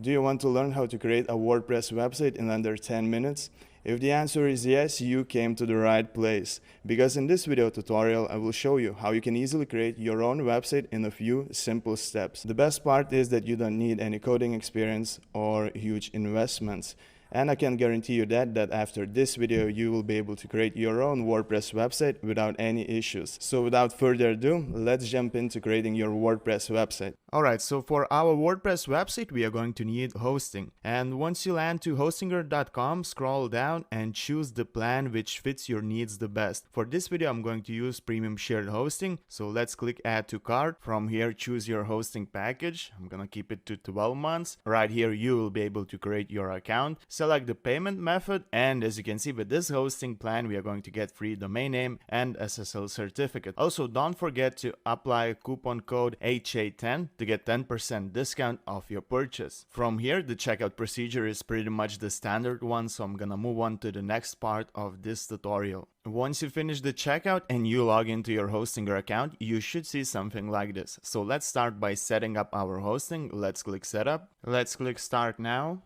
Do you want to learn how to create a WordPress website in under 10 minutes? If the answer is yes, you came to the right place, because in this video tutorial I will show you how you can easily create your own website in a few simple steps. The best part is that you don't need any coding experience or huge investments. And I can guarantee you that after this video you will be able to create your own WordPress website without any issues. So without further ado, let's jump into creating your WordPress website. Alright, so for our WordPress website we are going to need hosting. And once you land to hostinger.com, scroll down and choose the plan which fits your needs the best. For this video I'm going to use premium shared hosting, so let's click add to cart. From here choose your hosting package. I'm gonna keep it to 12 months. Right here you will be able to create your account. Select the payment method, and as you can see with this hosting plan we are going to get free domain name and SSL certificate. Also don't forget to apply coupon code HA10 to get 10% discount off your purchase. From here the checkout procedure is pretty much the standard one, so I'm gonna move on to the next part of this tutorial. Once you finish the checkout and you log into your Hostinger account, you should see something like this. So let's start by setting up our hosting. Let's click setup. Let's click start now.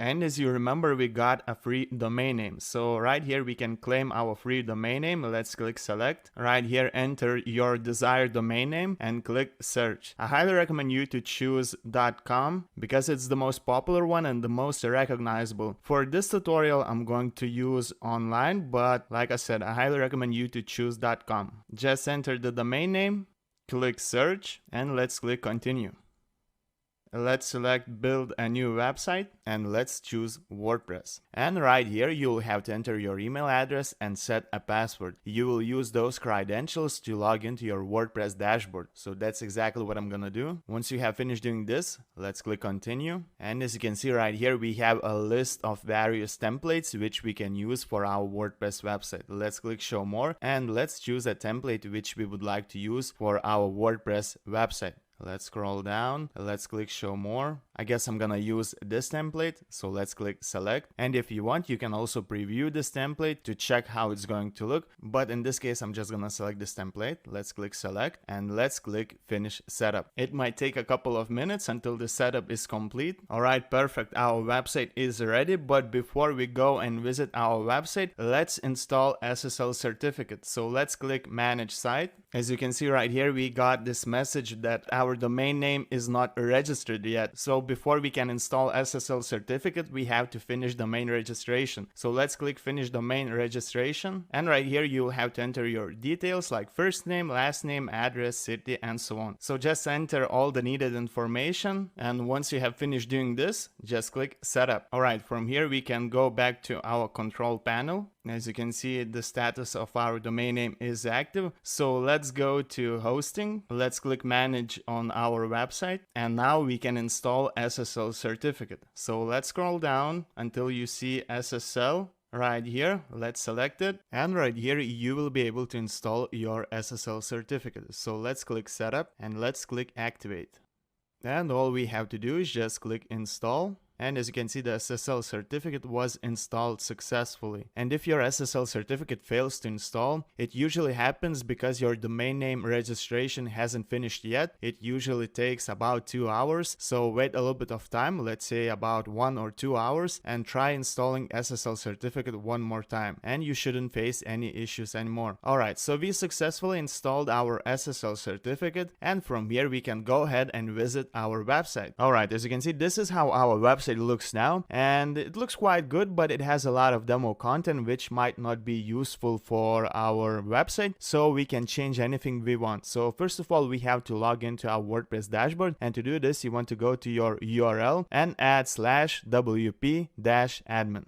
And as you remember, we got a free domain name. So right here we can claim our free domain name. Let's click select. Right here enter your desired domain name and click search. I highly recommend you to choose .com because it's the most popular one and the most recognizable. For this tutorial I'm going to use online, but like I said, I highly recommend you to choose .com. Just enter the domain name, click search, and let's click continue. Let's select build a new website and let's choose WordPress. And right here you will have to enter your email address and set a password. You will use those credentials to log into your WordPress dashboard. So that's exactly what I'm gonna do. Once you have finished doing this, let's click continue. And as you can see right here, we have a list of various templates which we can use for our WordPress website. Let's click show more and let's choose a template which we would like to use for our WordPress website. Let's scroll down, let's click show more. I guess I'm gonna use this template, so let's click select. And if you want, you can also preview this template to check how it's going to look. But in this case, I'm just gonna select this template. Let's click select and let's click finish setup. It might take a couple of minutes until the setup is complete. Alright, perfect. Our website is ready, but before we go and visit our website, let's install SSL certificate. So let's click manage site. As you can see right here, we got this message that our domain name is not registered yet. So before we can install SSL certificate, we have to finish domain registration. So let's click finish domain registration. And right here, you'll have to enter your details like first name, last name, address, city, and so on. So just enter all the needed information. And once you have finished doing this, just click setup. All right, from here, we can go back to our control panel. As you can see, the status of our domain name is active. So let's go to hosting. Let's click manage on our website. And now we can install SSL certificate. So let's scroll down until you see SSL. Right here, let's select it. And right here, you will be able to install your SSL certificate. So let's click setup and let's click activate. And all we have to do is just click install. And as you can see, the SSL certificate was installed successfully. And if your SSL certificate fails to install, it usually happens because your domain name registration hasn't finished yet. It usually takes about 2 hours. So wait a little bit of time, let's say about 1 or 2 hours, and try installing SSL certificate one more time. And you shouldn't face any issues anymore. Alright, so we successfully installed our SSL certificate. And from here, we can go ahead and visit our website. Alright, as you can see, this is how our website looks now, and it looks quite good, but it has a lot of demo content which might not be useful for our website, so we can change anything we want. So first of all, we have to log into our WordPress dashboard, and to do this you want to go to your URL and add /wp-admin.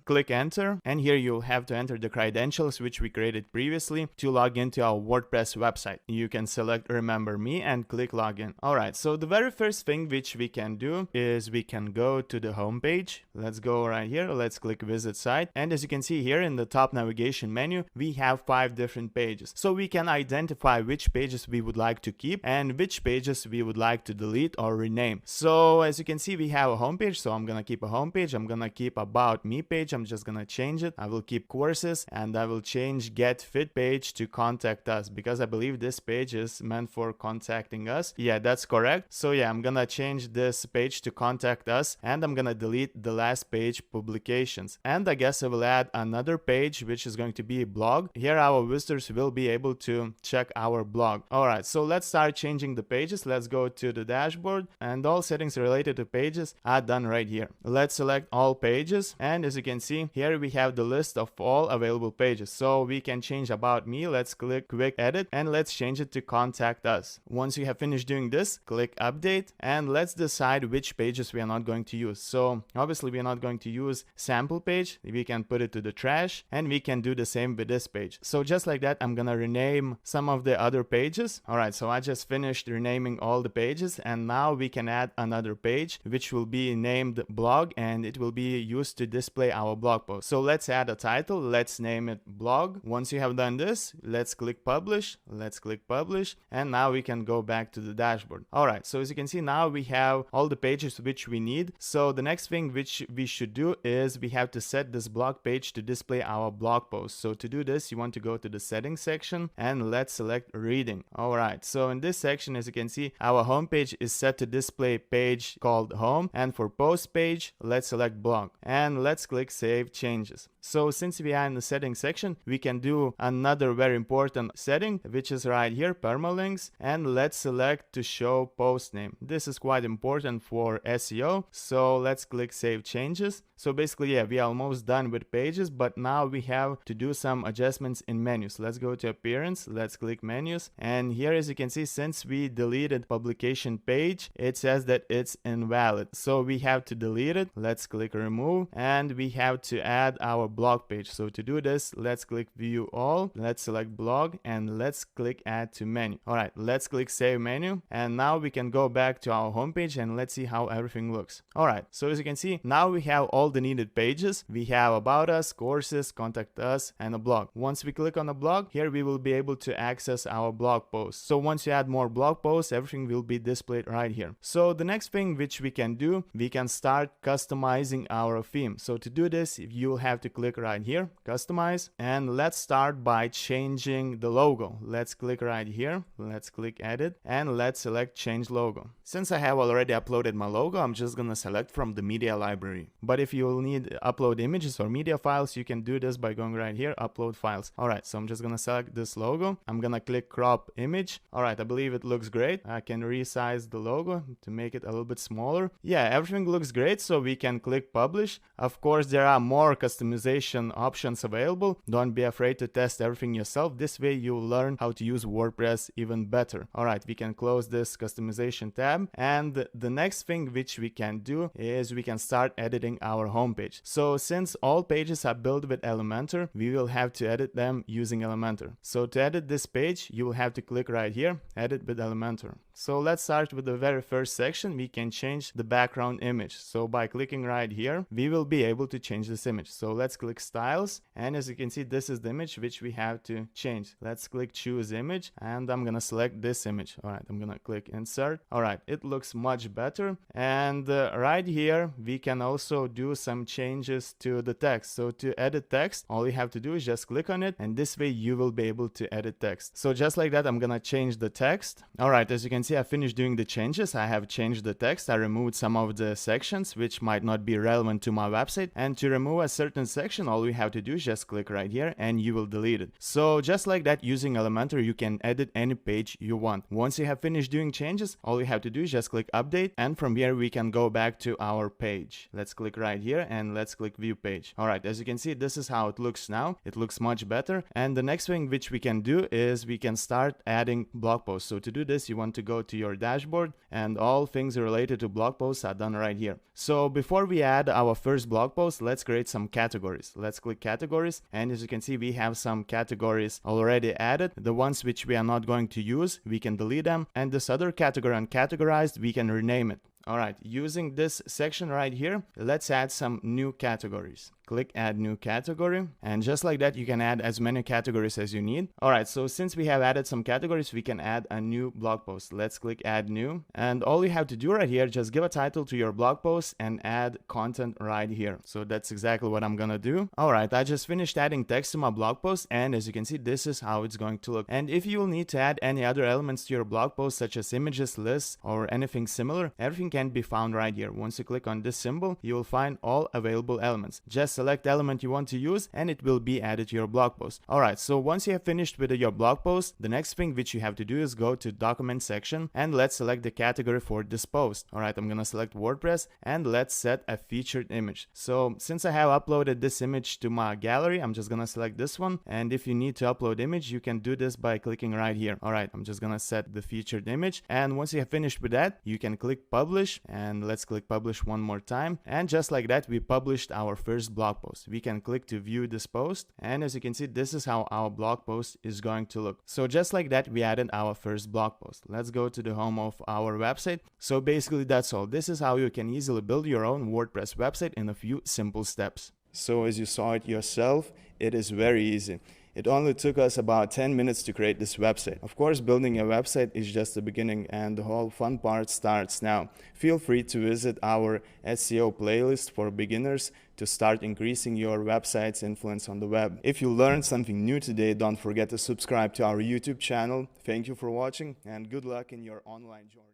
Click enter, and here you'll have to enter the credentials which we created previously to log into our WordPress website. You can select remember me and click login. Alright, so the very first thing which we can do is we can go to the home home page. Let's go right here. Let's click visit site. And as you can see here in the top navigation menu, we have 5 different pages. So we can identify which pages we would like to keep and which pages we would like to delete or rename. So as you can see, we have a home page. So I'm gonna keep a home page. I'm gonna keep about me page. I'm just gonna change it. I will keep courses, and I will change get fit page to contact us, because I believe this page is meant for contacting us. Yeah, that's correct. So yeah, I'm gonna change this page to contact us, and I'm gonna delete the last page, publications. And I guess I will add another page, which is going to be a blog. Here our visitors will be able to check our blog. Alright, so let's start changing the pages. Let's go to the dashboard, and all settings related to pages are done right here. Let's select all pages, and as you can see here we have the list of all available pages. So we can change about me. Let's click quick edit, and let's change it to contact us. Once you have finished doing this, click update, and let's decide which pages we are not going to use. So obviously we are not going to use sample page. We can put it to the trash, and we can do the same with this page. So just like that, I'm gonna rename some of the other pages. Alright, so I just finished renaming all the pages, and now we can add another page which will be named blog, and it will be used to display our blog post. So let's add a title. Let's name it blog. Once you have done this, let's click publish. Let's click publish, and now we can go back to the dashboard. Alright, so as you can see, now we have all the pages which we need. So the next thing which we should do is we have to set this blog page to display our blog post. So to do this, you want to go to the settings section, and let's select reading. Alright, so in this section, as you can see, our home page is set to display page called home, and for post page, let's select blog, and let's click save changes. So since we are in the settings section, we can do another very important setting, which is right here, permalinks, and let's select to show post name. This is quite important for SEO. So let's click save changes. So basically, yeah, we are almost done with pages, but now we have to do some adjustments in menus. Let's go to appearance, let's click menus, and here as you can see, since we deleted publication page, it says that it's invalid. So we have to delete it. Let's click remove, and we have to add our blog page. So to do this, let's click view all, let's select blog, and let's click add to menu. Alright, let's click save menu, and now we can go back to our homepage, and let's see how everything looks. Alright, so as you can see, now we have all the needed pages. We have about us, courses, contact us, and a blog. Once we click on a blog, here we will be able to access our blog posts. So once you add more blog posts, everything will be displayed right here. So the next thing which we can do, we can start customizing our theme. So to do this, you'll have to click right here, customize, and let's start by changing the logo. Let's click right here, let's click edit, and let's select change logo. Since I have already uploaded my logo, I'm just gonna select from the media library. But if you will need upload images or media files, you can do this by going right here, upload files. Alright, so I'm just gonna select this logo. I'm gonna click crop image. Alright, I believe it looks great. I can resize the logo to make it a little bit smaller. Yeah, everything looks great, so we can click publish. Of course, there are more customization options available. Don't be afraid to test everything yourself. This way you'll learn how to use WordPress even better. Alright, we can close this customization tab, and the next thing which we can do is we can start editing our homepage. So since all pages are built with Elementor, we will have to edit them using Elementor. So to edit this page, you will have to click right here, edit with Elementor. So let's start with the very first section. We can change the background image. So by clicking right here, we will be able to change this image. So let's click styles, and as you can see, this is the image which we have to change. Let's click choose image, and I'm gonna select this image. Alright, I'm gonna click insert. Alright, it looks much better, and right here we can also do some changes to the text. So to edit text, all you have to do is just click on it, and this way you will be able to edit text. So just like that, I'm gonna change the text. Alright, as you can see, I finished doing the changes. I have changed the text. I removed some of the sections which might not be relevant to my website, and to remove a certain section, all we have to do is just click right here, and you will delete it. So just like that, using Elementor, you can edit any page you want. Once you have finished doing changes, all you have to do is just click update, and from here we can go back to our page. Let's click right here, and let's click view page. Alright, as you can see, this is how it looks now. It looks much better, and the next thing which we can do is we can start adding blog posts. So to do this, you want to go to your dashboard, and all things related to blog posts are done right here. So before we add our first blog post, let's create some categories. Let's click categories, and as you can see, we have some categories already added. The ones which we are not going to use, we can delete them, and this other category uncategorized, we can rename it. Alright, using this section right here, let's add some new categories. Click add new category, and just like that you can add as many categories as you need. Alright, so since we have added some categories, we can add a new blog post. Let's click add new, and all you have to do right here, just give a title to your blog post and add content right here. So that's exactly what I'm gonna do. Alright, I just finished adding text to my blog post, and as you can see, this is how it's going to look. And if you will need to add any other elements to your blog post, such as images, lists, or anything similar, everything can be found right here. Once you click on this symbol, you will find all available elements. Just select the element you want to use and it will be added to your blog post. Alright, so once you have finished with your blog post, the next thing which you have to do is go to document section, and let's select the category for this post. Alright, I'm gonna select WordPress, and let's set a featured image. So since I have uploaded this image to my gallery, I'm just gonna select this one, and if you need to upload image, you can do this by clicking right here. Alright, I'm just gonna set the featured image, and once you have finished with that, you can click publish, and let's click publish one more time, and just like that we published our first blog post. We can click to view this post, and as you can see, this is how our blog post is going to look. So just like that we added our first blog post. Let's go to the home of our website. So basically that's all. This is how you can easily build your own WordPress website in a few simple steps. So as you saw it yourself, it is very easy. It only took us about 10 minutes to create this website. Of course, building a website is just the beginning, and the whole fun part starts now. Feel free to visit our SEO playlist for beginners to start increasing your website's influence on the web. If you learned something new today, don't forget to subscribe to our YouTube channel. Thank you for watching, and good luck in your online journey.